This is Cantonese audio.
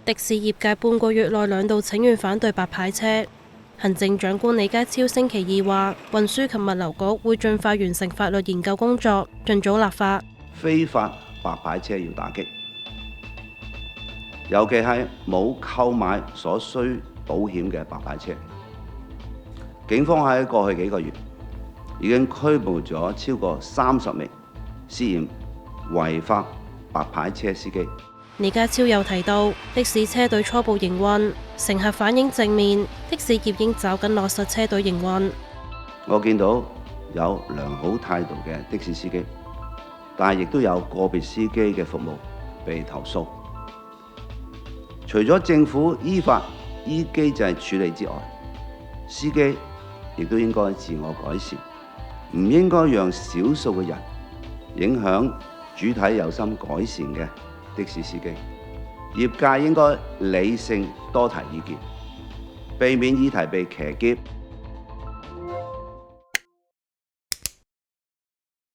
的士業界半個月內2度請願反對白牌車。行政長官李家超星期二話，運輸及物流局會盡快完成法律研究工作，盡早立法。非法白牌車要打擊，尤其係冇購買所需保險嘅白牌車。警方喺過去幾個月已經拘捕咗超過30名涉嫌違法白牌車司機。李家超又提到，的士車隊初步營運，乘客反映正面，的士業應抓緊落實車隊營運。我見到有良好態度嘅的士司機，但係亦都有個別司機嘅服務被投訴。除咗政府依法依機制處理之外，司機亦都應該自我改善，唔應該讓少數嘅人影響主體有心改善嘅的士司機。業界應該理性多提意見，避免議題被騎劫。